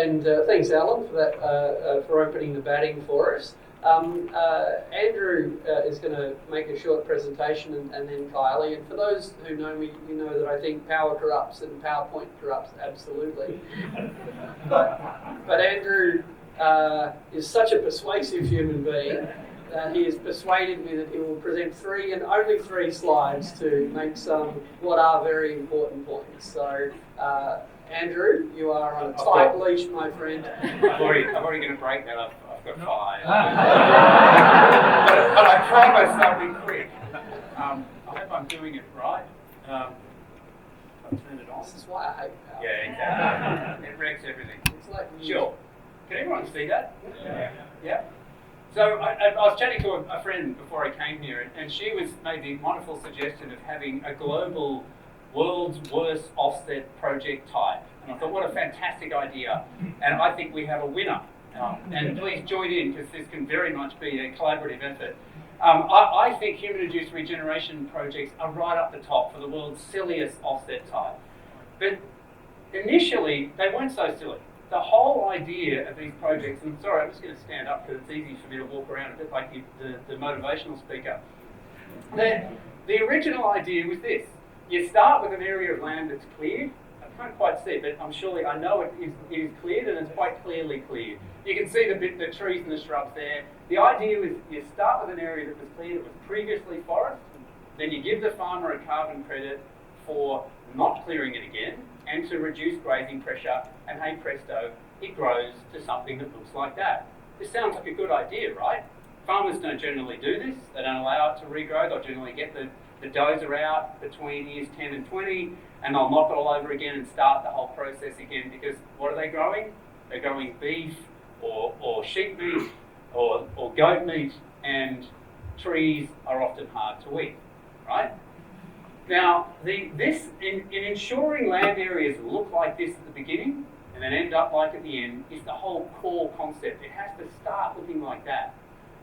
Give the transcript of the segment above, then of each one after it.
And thanks, Allan, for that, for opening the batting for us. Andrew is going to make a short presentation, and then Kylie. And for those who know me, you know that I think power corrupts and PowerPoint corrupts absolutely. but Andrew is such a persuasive human being. He has persuaded me that he will present only three slides to make some what are very important points. So, Andrew, you are on a tight leash, my friend. I'm already going to break that. I've got 5. but I promise I'll be quick. I hope I'm doing it right. I'll turn it on. This is why I hate power. Yeah, exactly. It wrecks everything. It's like sure. Can everyone see that? Yeah. So I was chatting to a friend before I came here, and she made the wonderful suggestion of having a global world's worst offset project type. And I thought, what a fantastic idea. And I think we have a winner. And please join in, because this can very much be a collaborative effort. I think human-induced regeneration projects are right up the top for the world's silliest offset type. But initially, they weren't so silly. The whole idea of these projects, and sorry, I'm just going to stand up because it's easy for me to walk around a bit like the motivational speaker. The original idea was this. You start with an area of land that's cleared. I can't quite see it, but I know it is cleared, and it's quite clearly cleared. You can see the trees and the shrubs there. The idea was you start with an area that was cleared, that was previously forest, then you give the farmer a carbon credit for not clearing it again, and to reduce grazing pressure, and hey presto, it grows to something that looks like that. This sounds like a good idea, right? Farmers don't generally do this. They don't allow it to regrow. They'll generally get the dozer out between years 10 and 20, and they'll knock it all over again and start the whole process again, because what are they growing? They're growing beef or sheep meat or goat meat, and trees are often hard to eat, right? Now, in ensuring land areas look like this at the beginning and then end up like at the end is the whole core concept. It has to start looking like that.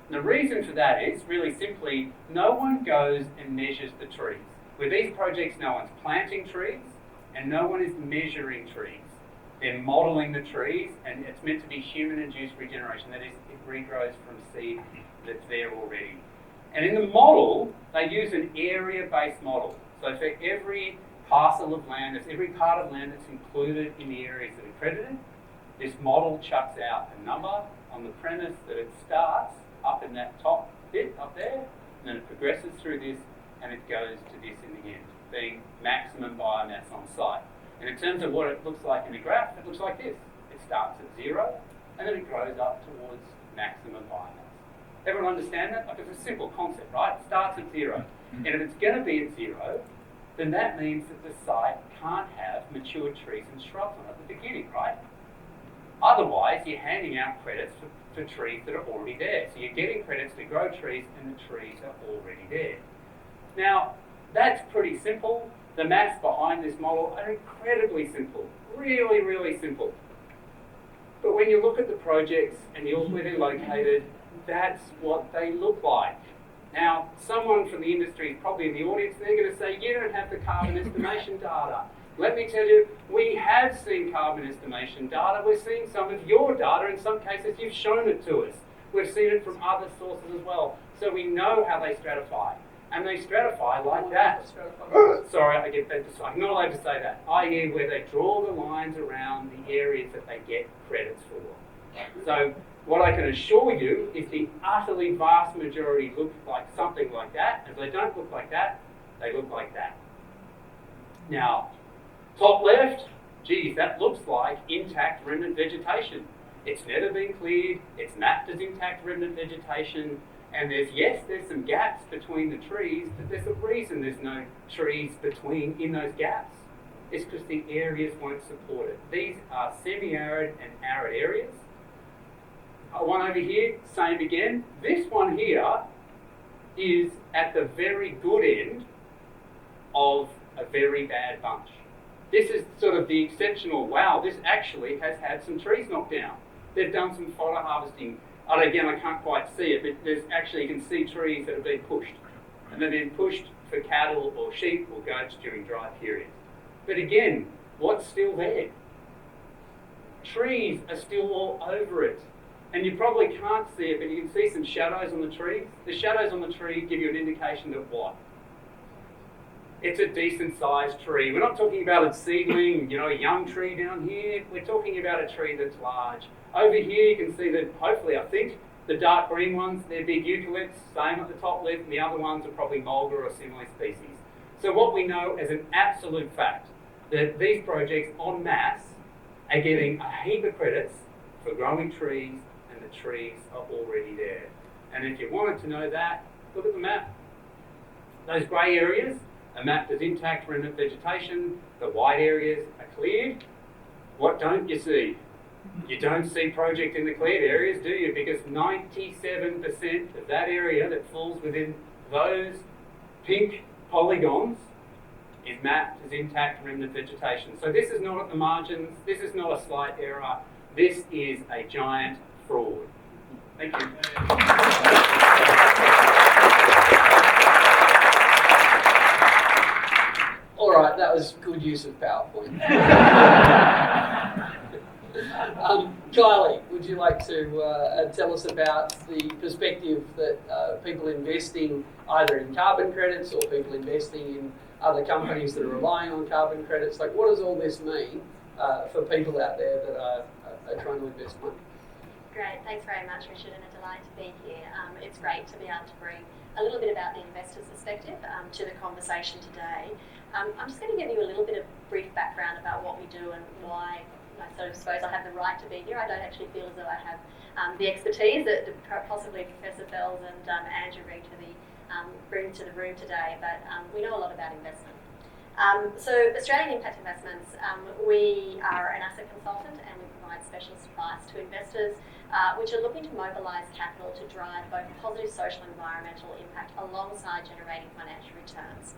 And the reason for that is really simply no one goes and measures the trees. With these projects, no one's planting trees and no one is measuring trees. They're modelling the trees, and it's meant to be human-induced regeneration. That is, it regrows from seed that's there already. And in the model, they use an area-based model. So for every parcel of land, every part of land that's included in the areas that are credited, this model chucks out a number on the premise that it starts up in that top bit up there, and then it progresses through this, and it goes to this in the end, being maximum biomass on site. And in terms of what it looks like in a graph, it looks like this. It starts at 0, and then it grows up towards maximum biomass. Everyone understand that? Like, it's a simple concept, right? It starts at 0. And if it's going to be at 0, then that means that the site can't have mature trees and shrubs on it at the beginning, right? Otherwise, you're handing out credits for trees that are already there. So you're getting credits to grow trees, and the trees are already there. Now, that's pretty simple. The maths behind this model are incredibly simple. Really, really simple. But when you look at the projects and you look where they're located, that's what they look like. Now, someone from the industry is probably in the audience, and they're going to say, you don't have the carbon estimation data. Let me tell you, we have seen carbon estimation data. We're seeing some of your data. In some cases, you've shown it to us. We've seen it from other sources as well. So we know how they stratify. And they stratify like that. Sorry, I get that. I'm not allowed to say that. I.e. where they draw the lines around the areas that they get credits for. So what I can assure you is the utterly vast majority look like something like that. If they don't look like that, they look like that. Now, top left, geez, that looks like intact remnant vegetation. It's never been cleared. It's mapped as intact remnant vegetation. And there's some gaps between the trees, but there's a reason there's no trees in those gaps. It's because the areas won't support it. These are semi-arid and arid areas. One over here, same again. This one here is at the very good end of a very bad bunch. This is sort of the exceptional, wow, this actually has had some trees knocked down. They've done some fodder harvesting. And again, I can't quite see it, but there's actually, you can see trees that have been pushed. And they've been pushed for cattle or sheep or goats during dry periods. But again, what's still there? trees are still all over it. And you probably can't see it, but you can see some shadows on the tree. The shadows on the tree give you an indication of what? It's a decent sized tree. We're not talking about a seedling, a young tree down here. We're talking about a tree that's large. Over here you can see that, hopefully, I think, the dark green ones, they're big eucalypts, same at the top left, and the other ones are probably mulga or similar species. So what we know as an absolute fact, that these projects en masse are getting a heap of credits for growing trees, and the trees are already there. And if you wanted to know that, look at the map. Those grey areas are mapped as intact remnant vegetation. The white areas are cleared. What don't you see? You don't see project in the cleared areas, do you? Because 97% of that area that falls within those pink polygons is mapped as intact remnant vegetation. So this is not at the margins, this is not a slight error, this is a giant fraud. Thank you. All right, that was good use of PowerPoint. Kylie, would you like to tell us about the perspective that people investing either in carbon credits or people investing in other companies that are relying on carbon credits, like what does all this mean for people out there that are trying to invest money? Great, thanks very much, Richard, and a delight to be here. It's great to be able to bring a little bit about the investor's perspective to the conversation today. I'm just going to give you a little bit of brief background about what we do and why I sort of suppose I have the right to be here. I don't actually feel as though I have the expertise that possibly Professor Fels and Andrew bring to the room today, but we know a lot about investment. So Australian Impact Investments, we are an asset consultant and we provide specialist advice to investors which are looking to mobilise capital to drive both positive social and environmental impact alongside generating financial returns.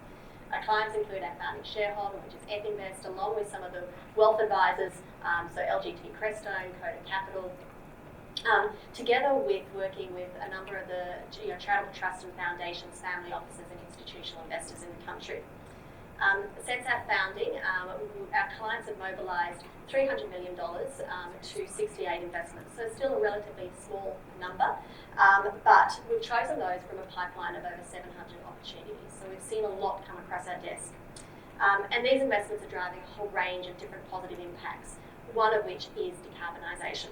Our clients include our founding shareholder, which is Epinvest, along with some of the wealth advisors, so LGT Crestone, Coda Capital, together with working with a number of the charitable trusts and foundations, family offices and institutional investors in the country. Since our founding, our clients have mobilised $300 million to 68 investments, so still a relatively small number, but we've chosen those from a pipeline of over 700 opportunities, so we've seen a lot come across our desk. And these investments are driving a whole range of different positive impacts, one of which is decarbonisation.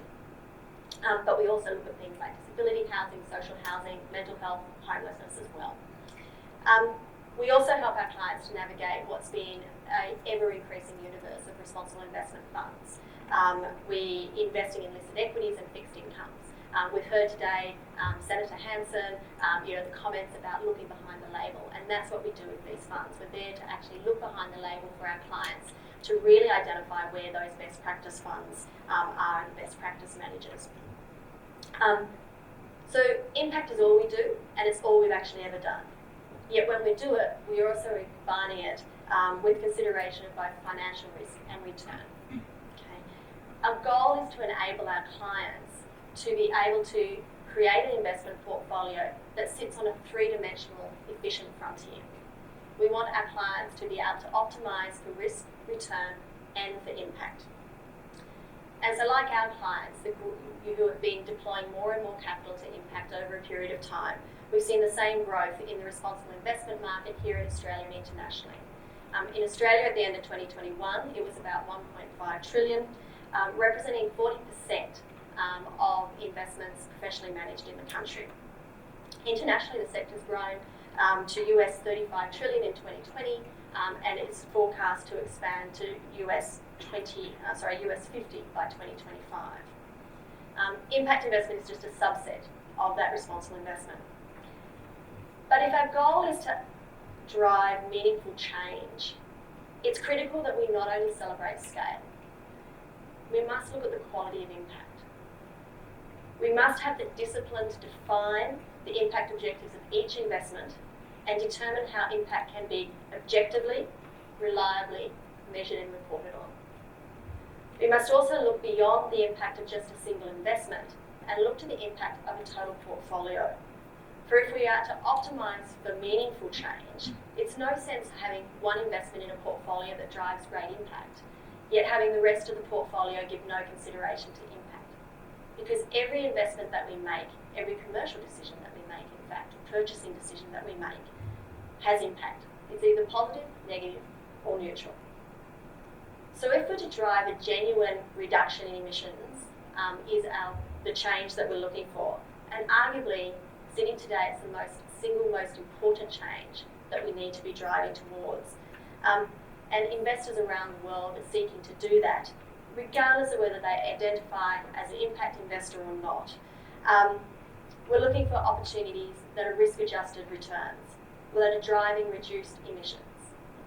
But we also look at things like disability housing, social housing, mental health, homelessness as well. We also help our clients to navigate what's been an ever-increasing universe of responsible investment funds. We investing in listed equities and fixed incomes. We've heard today Senator Hanson, the comments about looking behind the label, and that's what we do with these funds. We're there to actually look behind the label for our clients to really identify where those best practice funds are and best practice managers. So impact is all we do, and it's all we've actually ever done. Yet when we do it, we are also combining it with consideration of both financial risk and return. Okay. Our goal is to enable our clients to be able to create an investment portfolio that sits on a three-dimensional efficient frontier. We want our clients to be able to optimise for risk, return, and for impact. And so like our clients, who have been deploying more and more capital to impact over a period of time, we've seen the same growth in the responsible investment market here in Australia and internationally. In Australia at the end of 2021, it was about 1.5 trillion, representing 40% of investments professionally managed in the country. Internationally, the sector's grown to US 35 trillion in 2020, and it's forecast to expand to US 50 by 2025. Impact investment is just a subset of that responsible investment. But if our goal is to drive meaningful change, it's critical that we not only celebrate scale, we must look at the quality of impact. We must have the discipline to define the impact objectives of each investment and determine how impact can be objectively, reliably measured and reported on. We must also look beyond the impact of just a single investment and look to the impact of a total portfolio. For if we are to optimise for meaningful change, it's no sense having one investment in a portfolio that drives great impact yet having the rest of the portfolio give no consideration to impact. Because every investment that we make, every commercial decision that we make, in fact, purchasing decision that we make, has impact. It's either positive, negative, or neutral. So if we're to drive a genuine reduction in emissions, is the change that we're looking for. And arguably, sitting today, it's the single most important change that we need to be driving towards. And investors around the world are seeking to do that, regardless of whether they identify as an impact investor or not. We're looking for opportunities that are risk-adjusted returns, that are driving reduced emissions.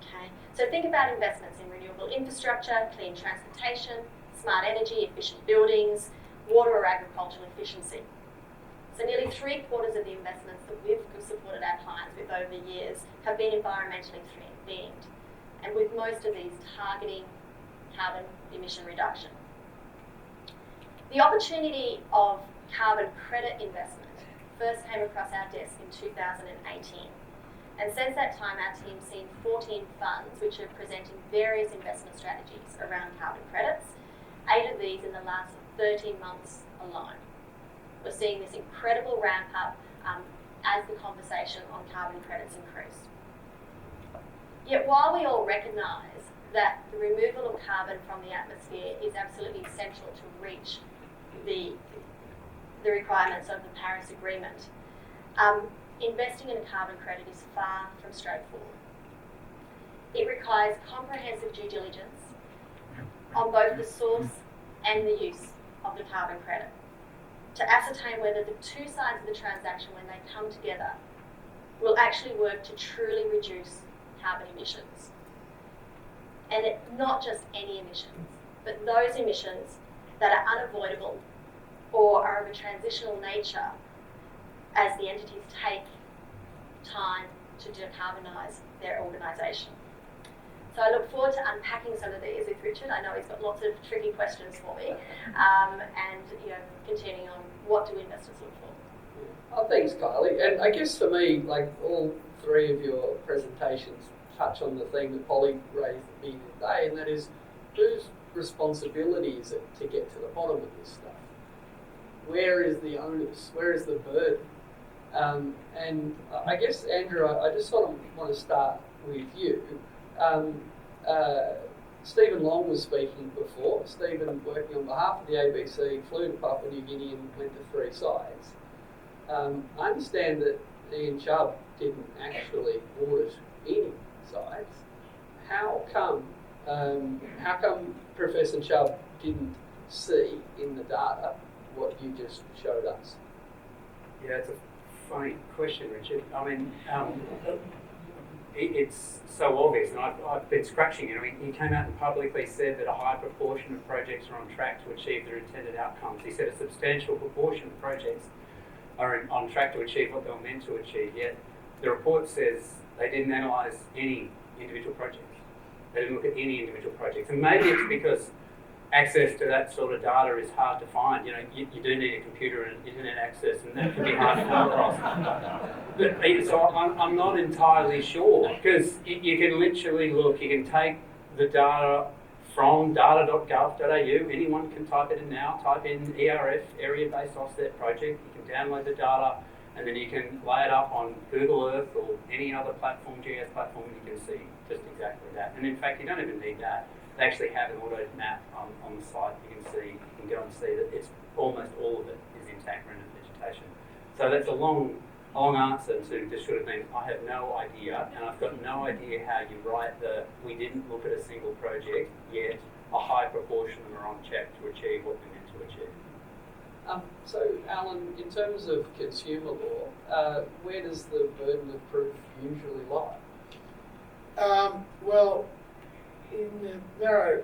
Okay? So think about investments in renewable infrastructure, clean transportation, smart energy, efficient buildings, water or agricultural efficiency. So nearly 3/4 of the investments that we've supported our clients with over the years have been environmentally themed, and with most of these targeting carbon emission reduction. The opportunity of carbon credit investment first came across our desk in 2018. And since that time, our team's seen 14 funds which are presenting various investment strategies around carbon credits, 8 of these in the last 13 months alone. We're seeing this incredible ramp up as the conversation on carbon credits increased. Yet while we all recognise that the removal of carbon from the atmosphere is absolutely essential to reach the requirements of the Paris Agreement, investing in a carbon credit is far from straightforward. It requires comprehensive due diligence on both the source and the use of the carbon credit to ascertain whether the two sides of the transaction, when they come together, will actually work to truly reduce carbon emissions. And not just any emissions, but those emissions that are unavoidable or are of a transitional nature as the entities take time to decarbonise their organisation. So I look forward to unpacking some of these with Richard. I know he's got lots of tricky questions for me, and continuing on what do investors look for. Oh, thanks, Kylie. And I guess for me, like all three of your presentations touch on the theme that Polly raised at me today, and that is whose responsibility is it to get to the bottom of this stuff? Where is the onus? Where is the burden? And I guess, Andrew, I just sort of want to start with you. Stephen Long was speaking before. Stephen, working on behalf of the ABC, flew to Papua New Guinea and went to 3 sites. I understand that Ian Chubb didn't actually audit any sites. How come Professor Chubb didn't see in the data what you just showed us? Yeah, it's a funny question, Richard. I mean, it's so obvious, and I've been scratching it. I mean, he came out and publicly said that a high proportion of projects are on track to achieve their intended outcomes. He said a substantial proportion of projects are on track to achieve what they were meant to achieve, yet the report says they didn't analyse any individual projects. They didn't look at any individual projects. And maybe it's because access to that sort of data is hard to find. You do need a computer and internet access, and that can be hard to come across. But, so I'm not entirely sure, because you can literally look, you can take the data from data.gov.au, anyone can type it in now, type in ERF, Area-Based Offset Project, you can download the data, and then you can lay it up on Google Earth or any other platform, GIS platform, and you can see just exactly that. And in fact, you don't even need that. They actually have an auto map on the site. You can go and see that it's almost all of it is intact rendered vegetation. So that's a long answer to this sort of thing. I have no idea, and I've got no idea how you write we didn't look at a single project, yet a high proportion of them are on track to achieve what we meant to achieve. So, Allan, in terms of consumer law, where does the burden of proof usually lie? Well, in the narrow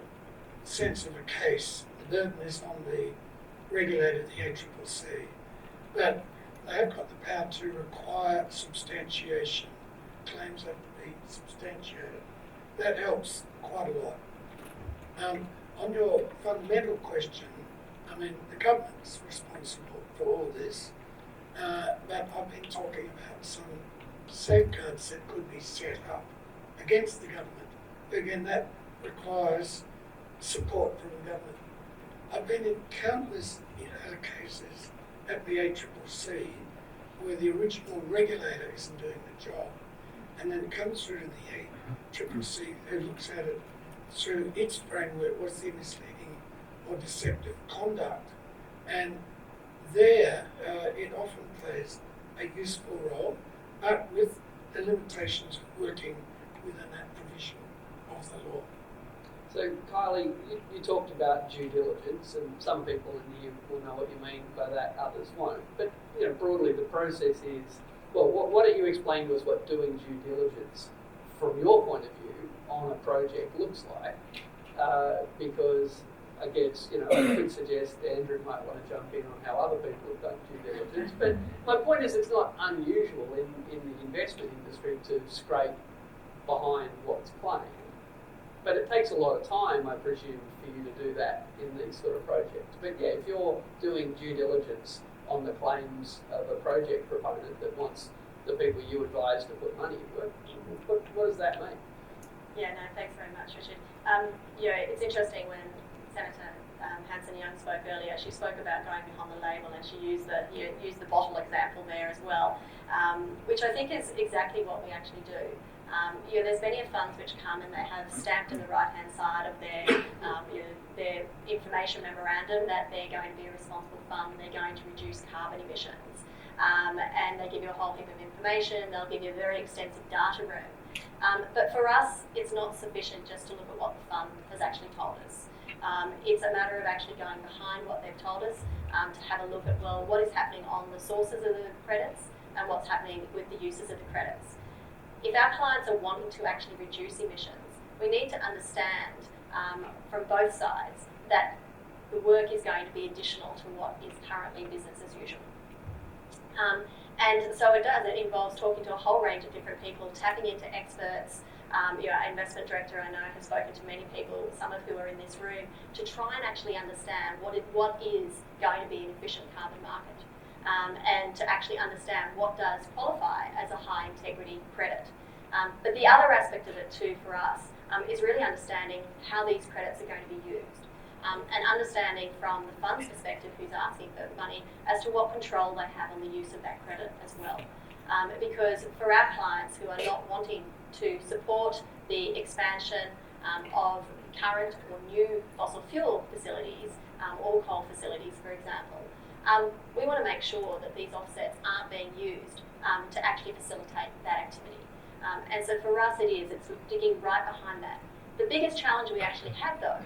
sense of a case, the burden is on the regulator, the ACCC, but they have got the power to require substantiation. Claims have to be substantiated. That helps quite a lot. On your fundamental question, I mean, the government's responsible for all this, but I've been talking about some safeguards that could be set up against the government. Again, that requires support from the government. I've been in countless cases at the ACCC where the original regulator isn't doing the job, and then it comes through to the ACCC who looks at it through its framework, what's the misleading or deceptive conduct, and there it often plays a useful role, but with the limitations of working within that provision of the law. So, Kylie, you talked about due diligence, and some people in here will know what you mean by that, others won't. But broadly, the process is, well, why don't you explain to us what doing due diligence, from your point of view, on a project looks like? Because I guess I could suggest Andrew might want to jump in on how other people have done due diligence. But my point is, it's not unusual in the investment industry to scrape behind what's playing. But it takes a lot of time, I presume, for you to do that in these sort of projects. But yeah, if you're doing due diligence on the claims of a project proponent that wants the people you advise to put money into it, what does that mean? Yeah, no, thanks very much, Richard. It's interesting when Senator Hanson-Young spoke earlier. She spoke about going behind the label, and she used the bottle example there as well, which I think is exactly what we actually do. There's many funds which come and they have stamped on the right-hand side of their information memorandum that they're going to be a responsible fund, they're going to reduce carbon emissions, and they give you a whole heap of information. They'll give you a very extensive data room. But for us, it's not sufficient just to look at what the fund has actually told us. It's a matter of actually going behind what they've told us to have a look at, well, what is happening on the sources of the credits and what's happening with the uses of the credits. If our clients are wanting to actually reduce emissions, we need to understand from both sides that the work is going to be additional to what is currently business as usual. And so it does. It involves talking to a whole range of different people, tapping into experts. Our investment director, I know, has spoken to many people, some of who are in this room, to try and actually understand what is going to be an efficient carbon market. And to actually understand what does qualify as a high integrity credit. But the other aspect of it too for us is really understanding how these credits are going to be used, and understanding from the fund's perspective, who's asking for money, as to what control they have on the use of that credit as well. Because for our clients who are not wanting to support the expansion of current or new fossil fuel facilities, or coal facilities, for example, we want to make sure that these offsets aren't being used to actually facilitate that activity. And so for us it's digging right behind that. The biggest challenge we actually have though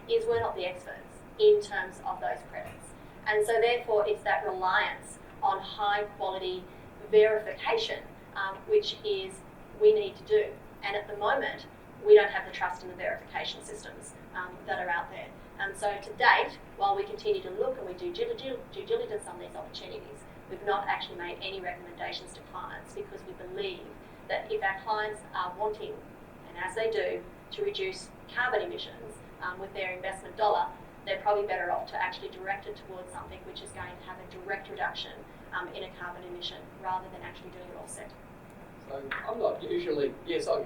is we're not the experts in terms of those credits. And so therefore it's that reliance on high quality verification which is we need to do. And at the moment we don't have the trust in the verification systems that are out there. And so to date, while we continue to look and we do due diligence on these opportunities, we've not actually made any recommendations to clients because we believe that if our clients are wanting, and as they do, to reduce carbon emissions with their investment dollar, they're probably better off to actually direct it towards something which is going to have a direct reduction in a carbon emission rather than actually doing an offset. So I'm not usually, yes, I'm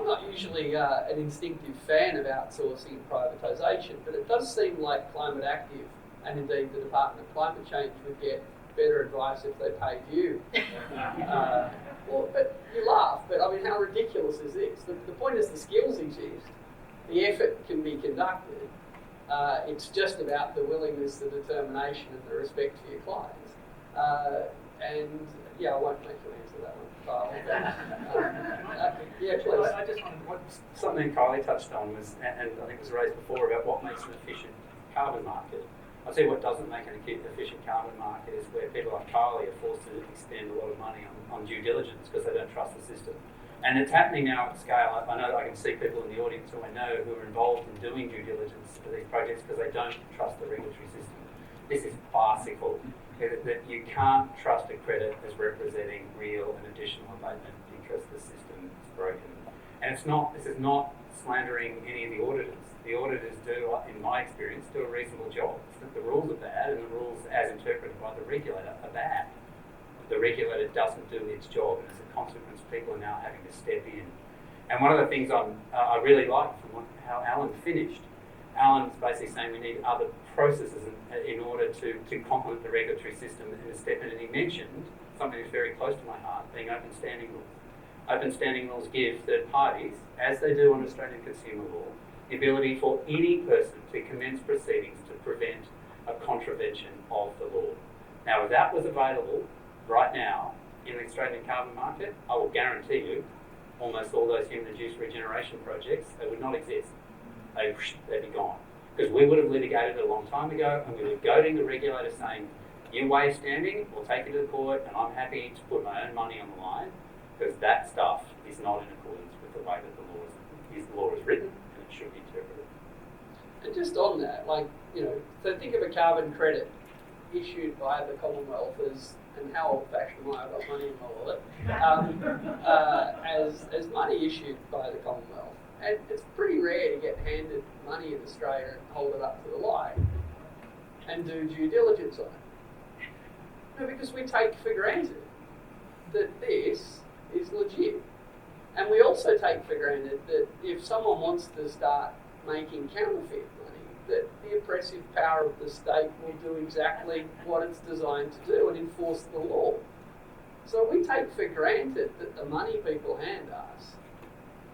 not usually an instinctive fan of outsourcing privatisation, but it does seem like Climate Active and indeed the Department of Climate Change would get better advice if they paid you. Well, but you laugh, but I mean, how ridiculous is this? The point is the skills exist, the effort can be conducted, it's just about the willingness, the determination and the respect for your clients. And yeah, I won't make you answer that one, Kyle. Yeah, please. I just wanted, something Kylie touched on was, and I think it was raised before, about what makes an efficient carbon market. I'll tell you what doesn't make an efficient carbon market is where people like Kylie are forced to expend a lot of money on due diligence because they don't trust the system. And it's happening now at scale. I know that I can see people in the audience who I know who are involved in doing due diligence for these projects because they don't trust the regulatory system. This is farcical. That you can't trust a credit as representing real and additional abatement because the system is broken. And this is not slandering any of the auditors. The auditors do, in my experience, do a reasonable job. It's that the rules are bad and the rules as interpreted by the regulator are bad. The regulator doesn't do its job, and as a consequence people are now having to step in And one of the things I really liked from how Allan finished, Allan's basically saying we need other processes in order to complement the regulatory system in a step. And he mentioned something that's very close to my heart, being open standing rules. Open standing rules give third parties, as they do on Australian consumer law, the ability for any person to commence proceedings to prevent a contravention of the law. Now, if that was available right now in the Australian carbon market, I will guarantee you almost all those human-induced regeneration projects, they would not exist. They'd be gone. Because we would have litigated it a long time ago, and we were goading the regulator saying, you waive standing, we'll take you to the court, and I'm happy to put my own money on the line, because that stuff is not in accordance with the way that the law is written, and it should be interpreted. And just on that, so think of a carbon credit issued by the Commonwealth and how old-fashioned am I? I've got money in my wallet, as money issued by the Commonwealth. And it's pretty rare to get handed money in Australia and hold it up to the light and do due diligence on it. No, because we take for granted that this is legit. And we also take for granted that if someone wants to start making counterfeit money, that the oppressive power of the state will do exactly what it's designed to do and enforce the law. So we take for granted that the money people hand us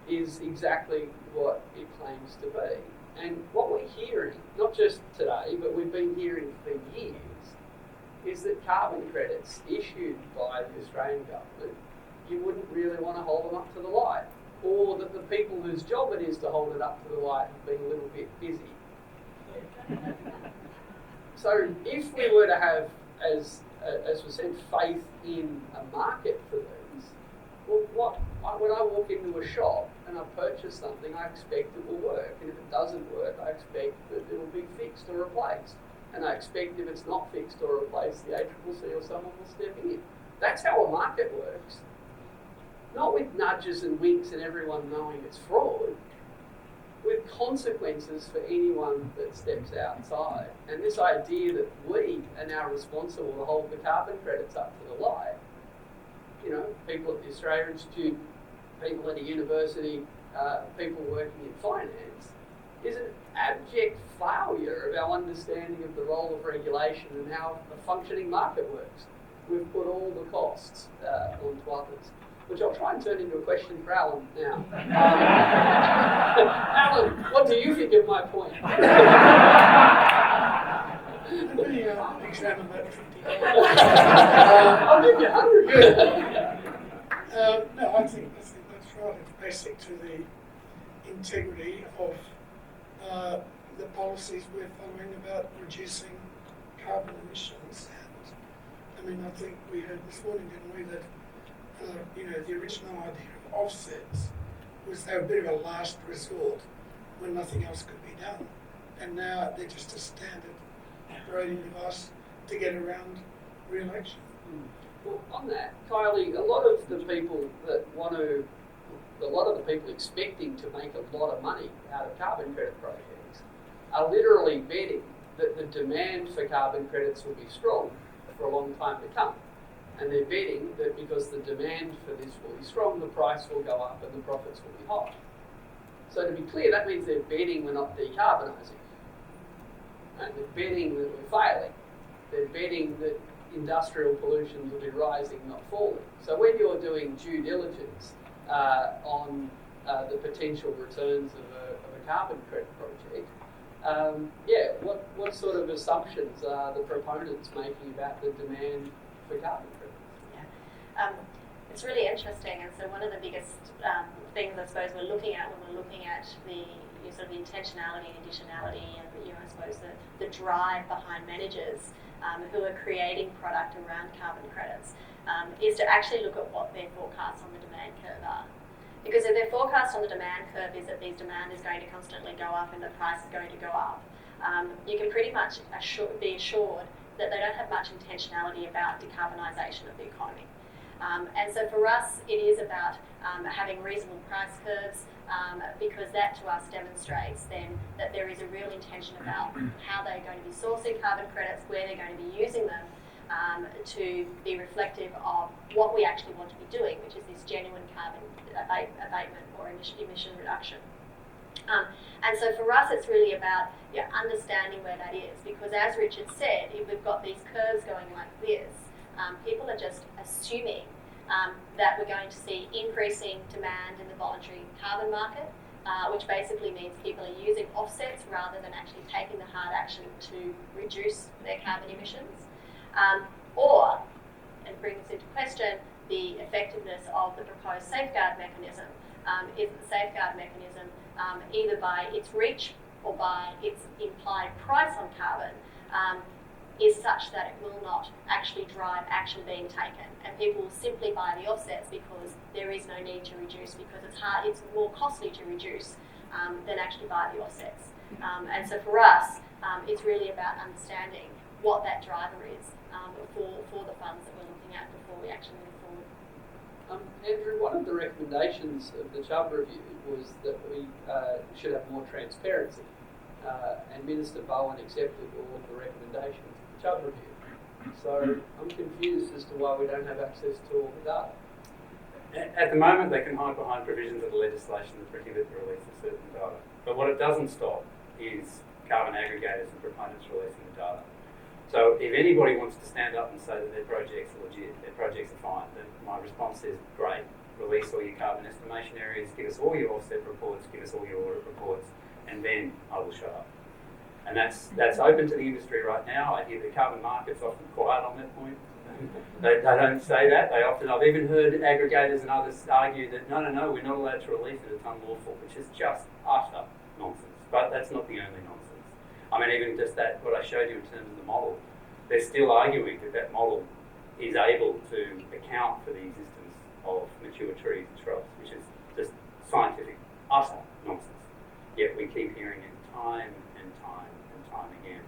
is exactly what it claims to be. And what we're hearing, not just today, but we've been hearing for years, is that carbon credits issued by the Australian government, you wouldn't really want to hold them up to the light, or that the people whose job it is to hold it up to the light have been a little bit busy. So if we were to have, as was said, faith in a market for these, well, when I walk into a shop and I purchase something, I expect it will work. And if it doesn't work, I expect that it will be fixed or replaced. And I expect if it's not fixed or replaced, the ACCC or someone will step in. That's how a market works. Not with nudges and winks and everyone knowing it's fraud, with consequences for anyone that steps outside. And this idea that we are now responsible to hold the carbon credits up to the light, people at the Australia Institute, people at a university, people working in finance, is an abject failure of our understanding of the role of regulation and how a functioning market works. We've put all the costs onto others, which I'll try and turn into a question for Allan now. Allan, what do you think of my point? Let me examine that I'll give you 100. No, I think that's right. It's basic to the integrity of the policies we're following about reducing carbon emissions. And I think we heard this morning, didn't we, that the original idea of offsets was they were a bit of a last resort when nothing else could be done. And now they're just a standard operating device to get around re-election. Well, on that, Kylie, a lot of the people expecting to make a lot of money out of carbon credit projects are literally betting that the demand for carbon credits will be strong for a long time to come. And they're betting that because the demand for this will be strong, the price will go up and the profits will be high. So to be clear, that means they're betting we're not decarbonising. And they're betting that we're failing. They're betting that industrial pollution will be rising, not falling. So when you're doing due diligence on the potential returns of a carbon credit project, what sort of assumptions are the proponents making about the demand for carbon credits? It's really interesting, and so one of the biggest things I suppose we're looking at when we're looking at the sort of the intentionality and additionality, and I suppose the drive behind managers who are creating product around carbon credits, is to actually look at what their forecasts on the demand curve are. Because if their forecast on the demand curve is that this demand is going to constantly go up and the price is going to go up, you can pretty much be assured that they don't have much intentionality about decarbonisation of the economy. And so for us, it is about having reasonable price curves, because that to us demonstrates then that there is a real intention about how they're going to be sourcing carbon credits, where they're going to be using them, to be reflective of what we actually want to be doing, which is this genuine carbon abatement or emission reduction. And so for us, it's really about understanding where that is, because as Richard said, if we've got these curves going like this, people are just assuming that we're going to see increasing demand in the voluntary carbon market, which basically means people are using offsets rather than actually taking the hard action to reduce their carbon emissions. Or, and brings into question, the effectiveness of the proposed safeguard mechanism. Is the safeguard mechanism either by its reach or by its implied price on carbon is such that it will not actually drive action being taken, and people will simply buy the offsets because there is no need to reduce, because it's more costly to reduce than actually buy the offsets. And so for us, it's really about understanding what that driver is for the funds that we're looking at before we actually move forward. Andrew, one of the recommendations of the Chubb Review was that we should have more transparency, and Minister Bowen accepted all of the recommendations of the Chubb Review. So I'm confused as to why we don't have access to all the data. At the moment, they can hide behind provisions of the legislation that prohibit the release of certain data. But what it doesn't stop is carbon aggregators and proponents releasing the data. So if anybody wants to stand up and say that their projects are legit, their projects are fine, then my response is, great, release all your carbon estimation areas, give us all your offset reports, give us all your audit reports, and then I will shut up. And that's open to the industry right now. I hear the carbon market's often quiet on that point. They don't say that. I've even heard aggregators and others argue that no, we're not allowed to release it, it's unlawful, which is just utter nonsense. But that's not the only nonsense. I mean, even just that, what I showed you in terms of the model, they're still arguing that that model is able to account for the existence of mature trees and shrubs, which is just scientific, utter nonsense. Yet we keep hearing it time and time and time again.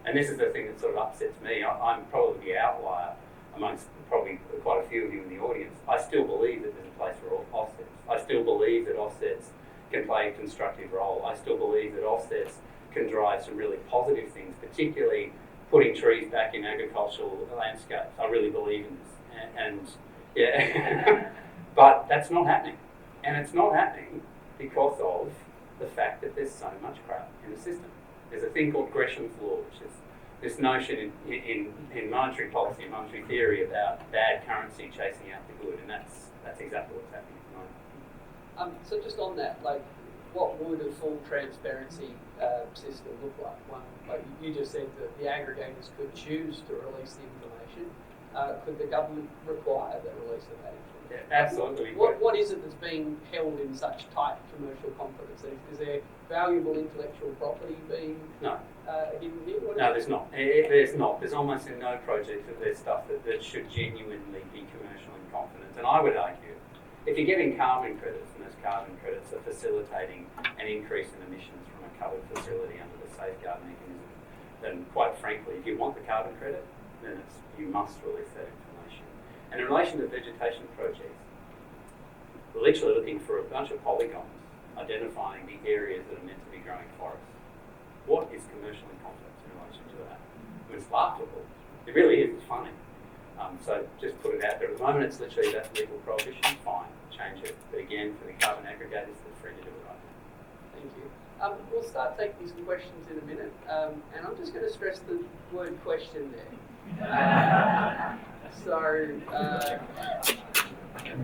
And this is the thing that sort of upsets me. I'm probably the outlier amongst probably quite a few of you in the audience. I still believe that there's a place for offsets. I still believe that offsets can play a constructive role. I still believe that offsets can drive some really positive things, particularly putting trees back in agricultural landscapes. I really believe in this. And yeah, but that's not happening. And it's not happening because of the fact that there's so much crap in the system. There's a thing called Gresham's law, which is this notion in monetary policy and monetary theory about bad currency chasing out the good, and that's exactly what's happening at the moment. So just on that, like, what would a full transparency system look like? One, like you just said, that the aggregators could choose to release the information. Could the government require the release of that information? Yeah, absolutely. What is it that's being held in such tight commercial confidence? Is there valuable intellectual property being hidden here? No, there's not. There's not. There's almost in no project that there's stuff that should genuinely be commercial in confidence. And I would argue, if you're getting carbon credits, and those carbon credits are facilitating an increase in emissions from a covered facility under the safeguard mechanism, then quite frankly, if you want the carbon credit, then you must release that information. And in relation to vegetation projects, we're literally looking for a bunch of polygons identifying the areas that are meant to be growing forests. What is commercial in confidence in relation to that? I mean, it's laughable. It really is. It's funny. So just put it out there. At the moment, it's literally that legal prohibition. Fine, change it. But again, for the carbon aggregators, they're free to do it right now. Thank you. We'll start taking some questions in a minute, and I'm just going to stress the word question there.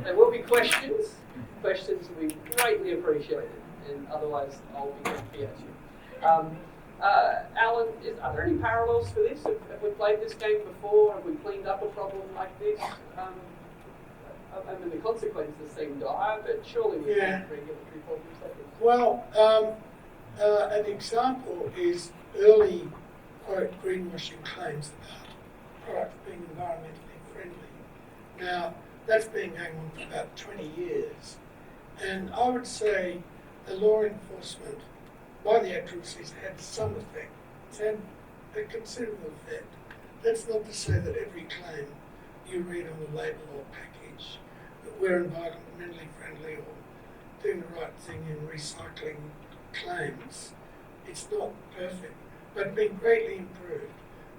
There will be questions. Questions will be greatly appreciated, and otherwise I'll be happy at you. Allan, are there any parallels for this? Have we played this game before? Have we cleaned up a problem like this? I mean, the consequences seem dire, but surely we have regulatory problems like this. Well, an example is early, quote, greenwashing claims about products being environmentally friendly. Now, that's been going on for about 20 years. And I would say the law enforcement by the actuaries had some effect. It's had a considerable effect. That's not to say that every claim you read on the label or package that we're environmentally friendly or doing the right thing in recycling claims. It's not perfect, but been greatly improved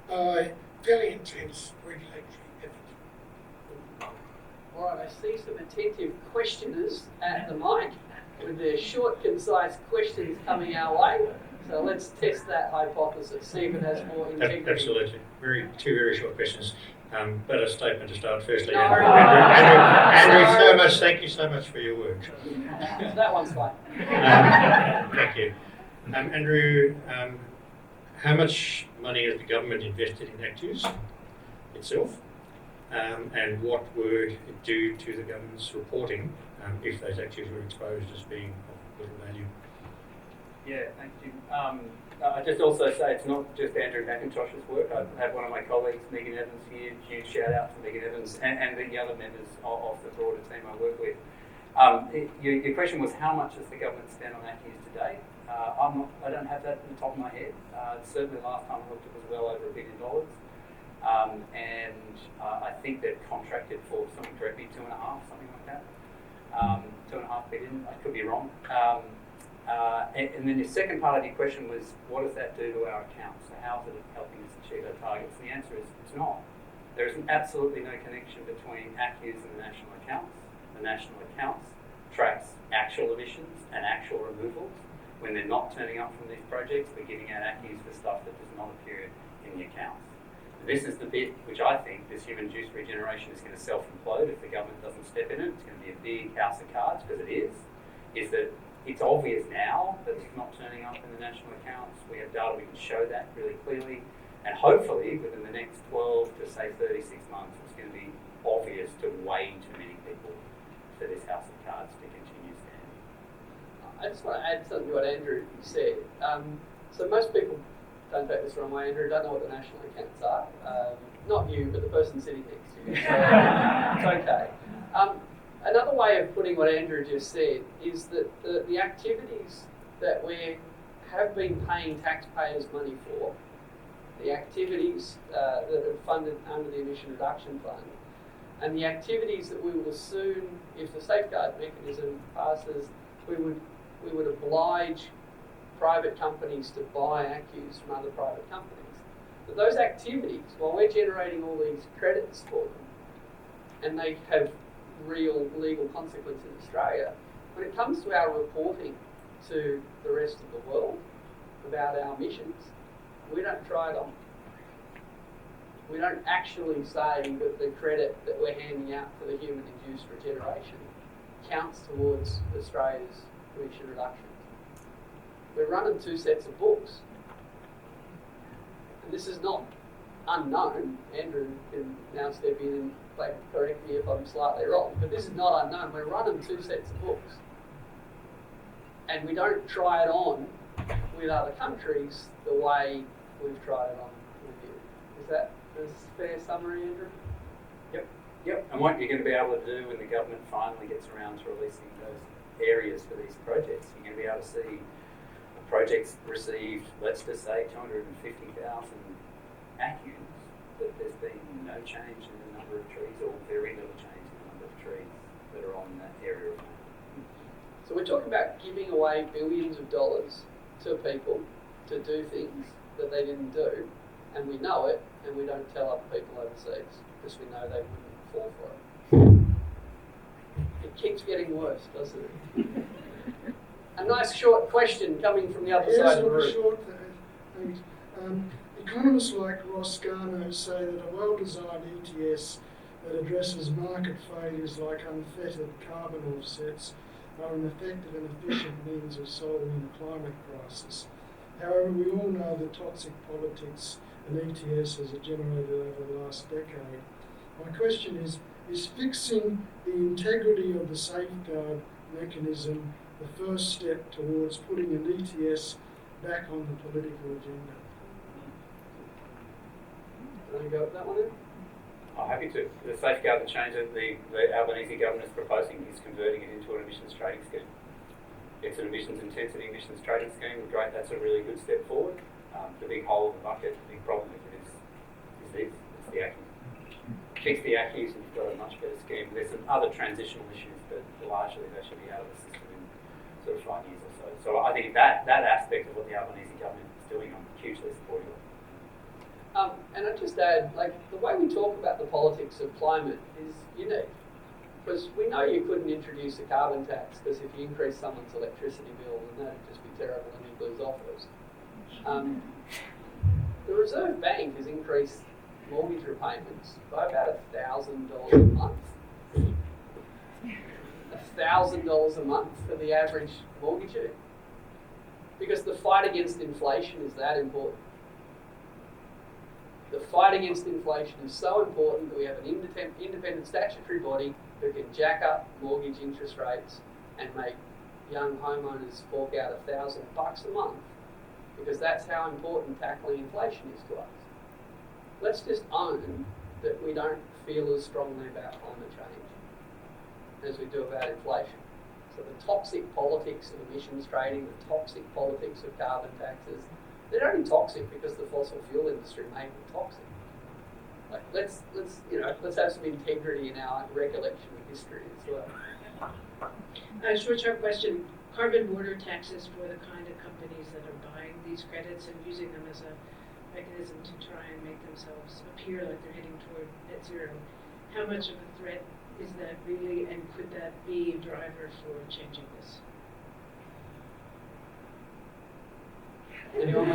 by fairly intense regulatory effort. All right, I see some attentive questioners at the mic with their short, concise questions coming our way. So let's test that hypothesis, see if it has more integrity. Absolutely. Two very short questions. But a statement to start. Firstly, No. Andrew, thank you so much for your work. That one's fine. Thank you. Andrew, how much money has the government invested in ACTUs itself? And what would it do to the government's reporting if those ACTUs were exposed as being of little value? Yeah, thank you. I just also say it's not just Andrew Macintosh's work. I have one of my colleagues, Megan Evans, here. Huge shout out to Megan Evans and the other members of the broader team I work with. Your question was how much does the government spend on ACTUs today? I don't have that in the top of my head. Certainly last time I looked, it was well over $1 billion. And I think they've contracted for, someone correct me, 2.5, something like that. 2.5 billion, I could be wrong. And then the second part of your question was, what does that do to our accounts? So how is it helping us achieve our targets? The answer is, it's not. There is absolutely no connection between ACCUs and the national accounts. The national accounts tracks actual emissions and actual removals. When they're not turning up from these projects, we're giving out ACCUs for stuff that does not appear in the accounts. This is the bit which I think this human-induced regeneration is going to self-implode if the government doesn't step in it. It's going to be a big house of cards, because it is that it's obvious now that it's not turning up in the national accounts. We have data, we can show that really clearly. And hopefully, within the next 12 to say 36 months, it's going to be obvious to way too many people for this house of cards to continue standing. I just want to add something to what Andrew said. So most people, don't take this the wrong way, Andrew, don't know what the national accounts are. Not you, but the person sitting next to you. So it's okay. Another way of putting what Andrew just said is that the activities that we have been paying taxpayers money for, the activities that are funded under the Emission Reduction Fund, and the activities that we will soon, if the safeguard mechanism passes, we would oblige private companies to buy ACCUs from other private companies. But those activities, while we're generating all these credits for them, and they have real legal consequence in Australia, when it comes to our reporting to the rest of the world about our emissions, we don't try it on. We don't actually say that the credit that we're handing out for the human-induced regeneration counts towards Australia's emission reductions. We're running two sets of books. And this is not unknown. Andrew can now step in and correct me if I'm slightly wrong, but this is not unknown. We're running two sets of books. And we don't try it on with other countries the way we've tried it on with you. Is that a fair summary, Andrew? Yep. And what you're going to be able to do when the government finally gets around to releasing those areas for these projects, you're going to be able to see projects received, let's just say, 250,000 ACCUs, but there's been no change in the number of trees, or very little change in the number of trees that are on that area of land. So we're talking about giving away billions of dollars to people to do things that they didn't do, and we know it, and we don't tell other people overseas because we know they wouldn't fall for it. It keeps getting worse, doesn't it? A nice short question coming from the other side of the room. Short, thanks. Economists like Ross Garner say that a well-designed ETS that addresses market failures like unfettered carbon offsets are an effective and efficient means of solving the climate crisis. However, we all know the toxic politics and ETS has generated over the last decade. My question is fixing the integrity of the safeguard mechanism the first step towards putting an ETS back on the political agenda? Want to go with that one then? I'm happy to. The safeguard and change that the Albanese government is proposing is converting it into an emissions trading scheme. It's an emissions intensity emissions trading scheme. Great, that's a really good step forward. The big hole in the bucket, the big problem with it is this, it's the ACCUs. Fix the ACCUs and you've got a much better scheme. There's some other transitional issues, but largely they should be out of the system in sort of 5 years or so. So I think that aspect of what the Albanese government is doing, I'm hugely supportive of. And And I just add, like, the way we talk about the politics of climate is unique. Because we know you couldn't introduce a carbon tax, because if you increase someone's electricity bill, then that'd just be terrible and you'd lose offers. The Reserve Bank has increased mortgage repayments by about $1,000 a month. $1,000 a month for the average mortgagee. Because the fight against inflation is that important. The fight against inflation is so important that we have an independent statutory body who can jack up mortgage interest rates and make young homeowners fork out $1,000 a month, because that's how important tackling inflation is to us. Let's just own that we don't feel as strongly about climate change as we do about inflation. So the toxic politics of emissions trading, the toxic politics of carbon taxes, they're only toxic because the fossil fuel industry made them toxic. Like, let's have some integrity in our recollection of history as well. Short question. Carbon border taxes for the kind of companies that are buying these credits and using them as a mechanism to try and make themselves appear like they're heading toward net zero. How much of a threat is that really, and could that be a driver for changing this? Anyone?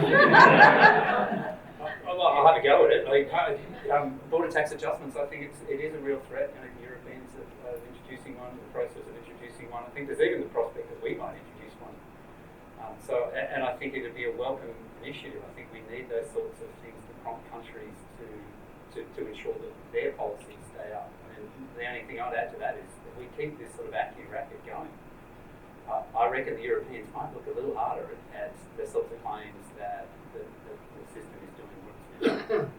I'll have a go at it. Border tax adjustments, I think it is a real threat. You know, the Europeans are introducing one, the process of introducing one. I think there's even the prospect that we might introduce one. And I think it would be a welcome initiative. I think we need those sorts of things to prompt countries to ensure that their policies stay up. I mean, the only thing I'd add to that is if we keep this sort of ACCU racket going, I reckon the Europeans might look a little harder at the sorts of claims that the system is doing what it's doing.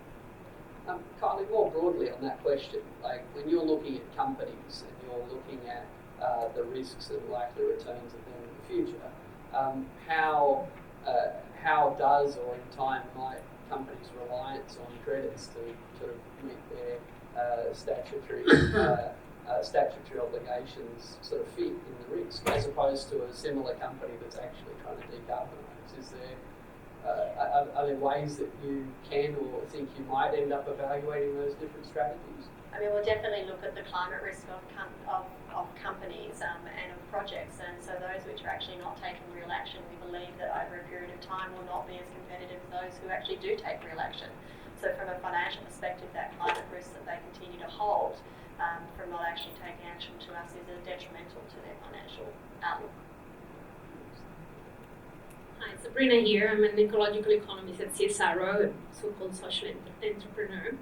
Kylie, more broadly on that question, like when you're looking at companies and you're looking at the risks and likely returns of them in the future, how does or in time might companies' reliance on credits to sort of meet their statutory obligations sort of fit in the risk, as opposed to a similar company that's actually trying to decarbonise? Is there are there ways that you can or think you might end up evaluating those different strategies? I mean, we'll definitely look at the climate risk of companies and of projects, and so those which are actually not taking real action, we believe that over a period of time will not be as competitive as those who actually do take real action. So from a financial perspective, that climate risk that they continue to hold from not actually taking action to us is detrimental to their financial outlook. Hi, Sabrina here. I'm an ecological economist at CSIRO, a so-called social entrepreneur.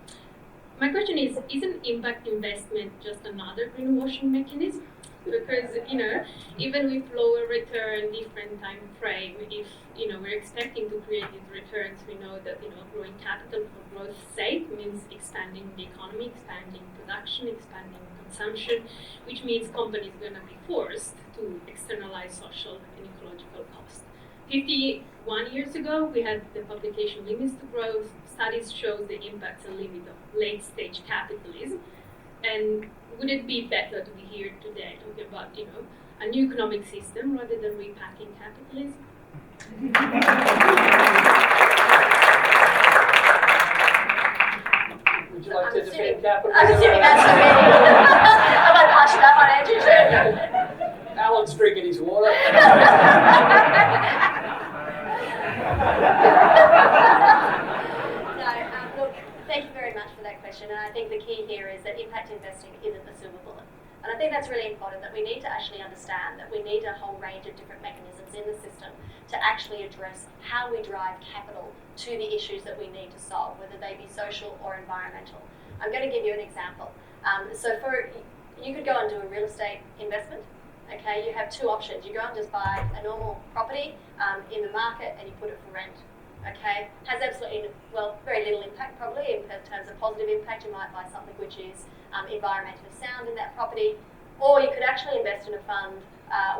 My question is, isn't impact investment just another greenwashing mechanism? Because, even with lower return, different time frame, if, we're expecting to create these returns, we know that, growing capital for growth's sake means expanding the economy, expanding production, expanding consumption, which means companies are going to be forced to externalize social and ecological costs. 51 years ago, we had the publication Limits to Growth. Studies show the impacts and limit of late-stage capitalism. And would it be better to be here today talking about, a new economic system rather than repacking capitalism? Would you like to defend capitalism? I'm assuming that's a I might pass you that one, Andrew. Allan's drinking his water. Look, thank you very much for that question, and I think the key here is that impact investing isn't the silver bullet. And I think that's really important, that we need to actually understand that we need a whole range of different mechanisms in the system to actually address how we drive capital to the issues that we need to solve, whether they be social or environmental. I'm going to give you an example. You could go and do a real estate investment. Okay, you have two options. You go and just buy a normal property in the market and you put it for rent. Okay, has absolutely, very little impact probably in terms of positive impact. You might buy something which is environmentally sound in that property, or you could actually invest in a fund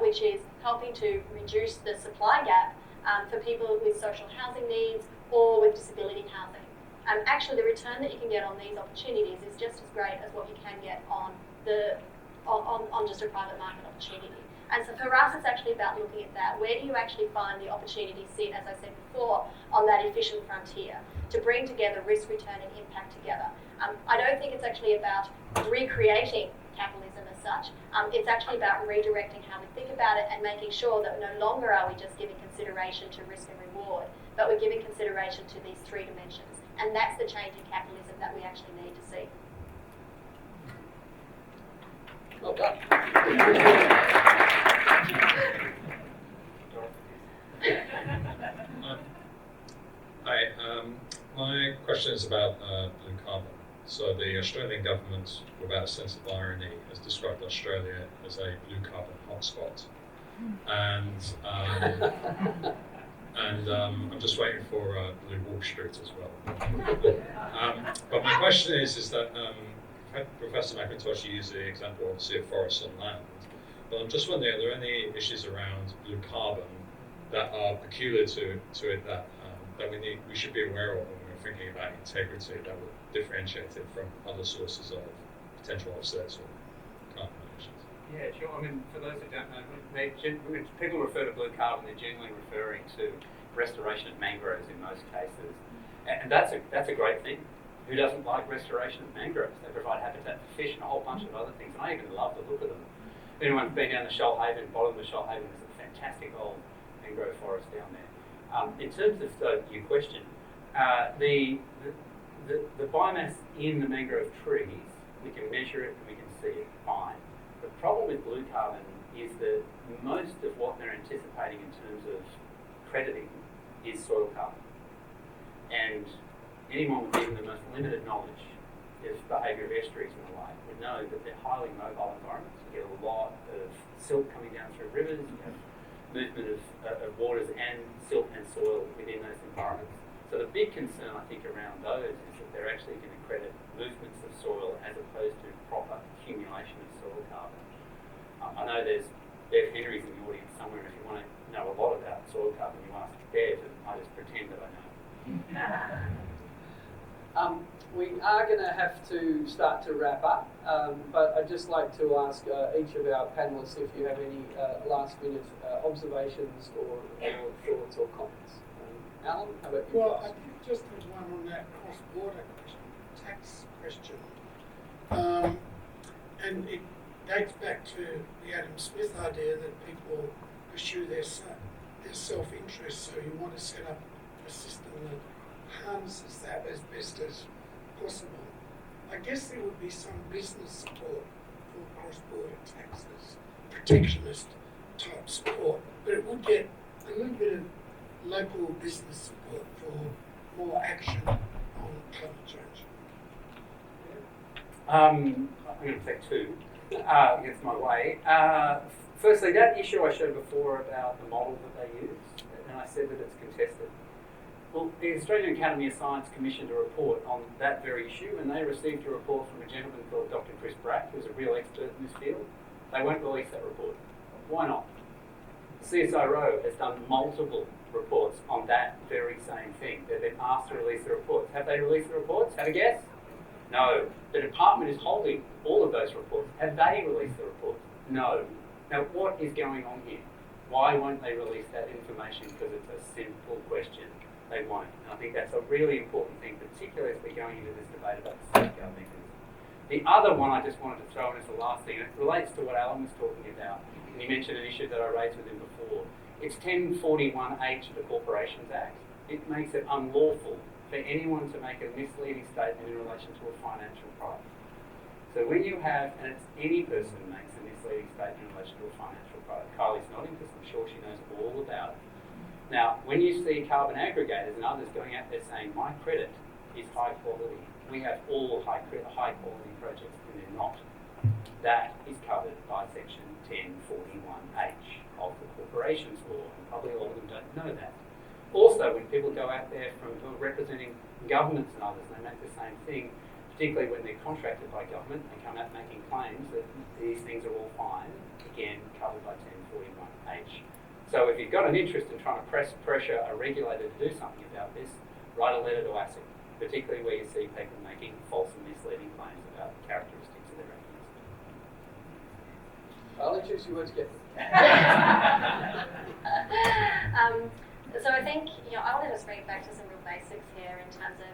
which is helping to reduce the supply gap for people with social housing needs or with disability housing. Actually, the return that you can get on these opportunities is just as great as what you can get on just a private market opportunity. And so for us, it's actually about looking at that. Where do you actually find the opportunity sit, as I said before, on that efficient frontier, to bring together risk, return and impact together. I don't think it's actually about recreating capitalism as such. It's actually about redirecting how we think about it and making sure that no longer are we just giving consideration to risk and reward, but we're giving consideration to these three dimensions. And that's the change in capitalism that we actually need to see. Well done. Hi, my question is about blue carbon. So the Australian government, without a sense of irony, has described Australia as a blue carbon hotspot. And I'm just waiting for blue Wall Street as well. But my question is that Professor Macintosh used the example, obviously, of forests on land. But I'm just wondering, are there any issues around blue carbon that are peculiar to it that we should be aware of when we're thinking about integrity that would differentiate it from other sources of potential offsets or carbon emissions? Yeah, sure. I mean, for those who don't know, when people refer to blue carbon, they're generally referring to restoration of mangroves in most cases, and that's a great thing. Who doesn't like restoration of mangroves? They provide habitat for fish and a whole bunch of other things, and I even love the look of them. If anyone's been down the Shoalhaven, bottom of the Shoalhaven, there's a fantastic old mangrove forest down there. In terms of your question, the biomass in the mangrove trees, we can measure it and we can see it fine. The problem with blue carbon is that most of what they're anticipating in terms of crediting is soil carbon. And anyone with even the most limited knowledge of behaviour of estuaries and the like would know that they're highly mobile environments. You get a lot of silt coming down through rivers, you have movement of waters and silt and soil within those environments. So the big concern, I think, around those is that they're actually going to credit movements of soil as opposed to proper accumulation of soil carbon. I know there's Bev Henry's in the audience somewhere, and if you want to know a lot about soil carbon, you ask Bev, and I just pretend that I know. We are going to have to start to wrap up, but I'd just like to ask each of our panellists if you have any last-minute observations or thoughts or comments. Allan, how about you? Well, I think just as one on that cross-border question, tax question, and it dates back to the Adam Smith idea that people pursue their self-interest, so you want to set up a system that harnesses that as best as possible. I guess there would be some business support for cross-border taxes, protectionist type support, but it would get a little bit of local business support for more action on climate change. I'm going to take two. Gets my way. Firstly, that issue I showed before about the model that they use, and I said that it's contested. Well, the Australian Academy of Science commissioned a report on that very issue, and they received a report from a gentleman called Dr. Chris Brack, who's a real expert in this field. They won't release that report. Why not? CSIRO has done multiple reports on that very same thing. They've been asked to release the reports. Have they released the reports? Have a guess? No. The department is holding all of those reports. Have they released the reports? No. Now, what is going on here? Why won't they release that information? Because it's a simple question. They won't. And I think that's a really important thing, particularly as we're going into this debate about the state government. The other one I just wanted to throw in as the last thing, and it relates to what Allan was talking about, and he mentioned an issue that I raised with him before. It's 1041H of the Corporations Act. It makes it unlawful for anyone to make a misleading statement in relation to a financial product. So when you have, and it's any person makes a misleading statement in relation to a financial product, Kylie's nodding because I'm sure she knows all about it. Now, when you see carbon aggregators and others going out there saying, my credit is high quality, we have all high quality projects, and they're not. That is covered by section 1041H of the Corporations Law, and probably a lot of them don't know that. Also, when people go out there who are representing governments and others, they make the same thing, particularly when they're contracted by government, they come out making claims that these things are all fine, again, covered by 1041H. So if you've got an interest in trying to pressure a regulator to do something about this, write a letter to ASIC, particularly where you see people making false and misleading claims about the characteristics of their activities. I'll let you see what's getting. So I think, I want to just bring it back to some real basics here in terms of,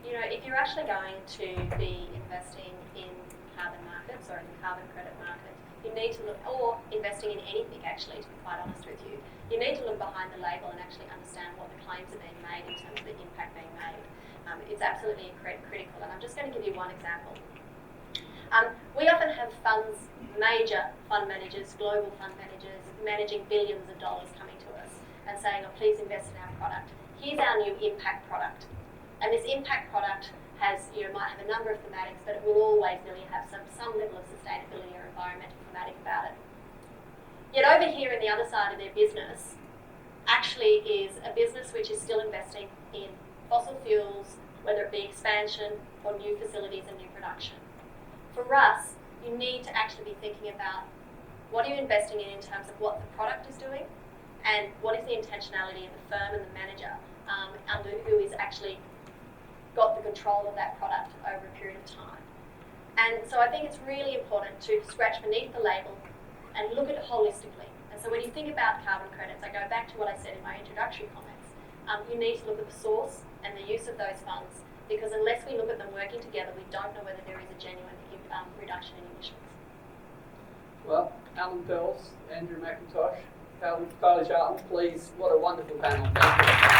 if you're actually going to be investing in carbon markets or in the carbon credit market, you need to look, or investing in anything actually, to be quite honest with you, you need to look behind the label and actually understand what the claims are being made in terms of the impact being made. It's absolutely critical, and I'm just going to give you one example. We often have funds, major fund managers, global fund managers, managing billions of dollars coming to us and saying, oh, please invest in our product. Here's our new impact product. And this impact product has, might have a number of thematics, but it will always really have some level of sustainability or environmental thematic about it. Yet over here in the other side of their business actually is a business which is still investing in fossil fuels, whether it be expansion or new facilities and new production. For us, you need to actually be thinking about what are you investing in terms of what the product is doing and what is the intentionality of the firm and the manager under who is actually got the control of that product over a period of time. And so I think it's really important to scratch beneath the label and look at it holistically. And so when you think about carbon credits, I go back to what I said in my introductory comments. You need to look at the source and the use of those funds, because unless we look at them working together, we don't know whether there is a genuine reduction in emissions. Well, Allan Fels, Andrew Macintosh, Kylie Charlton, please, what a wonderful panel. Thank you.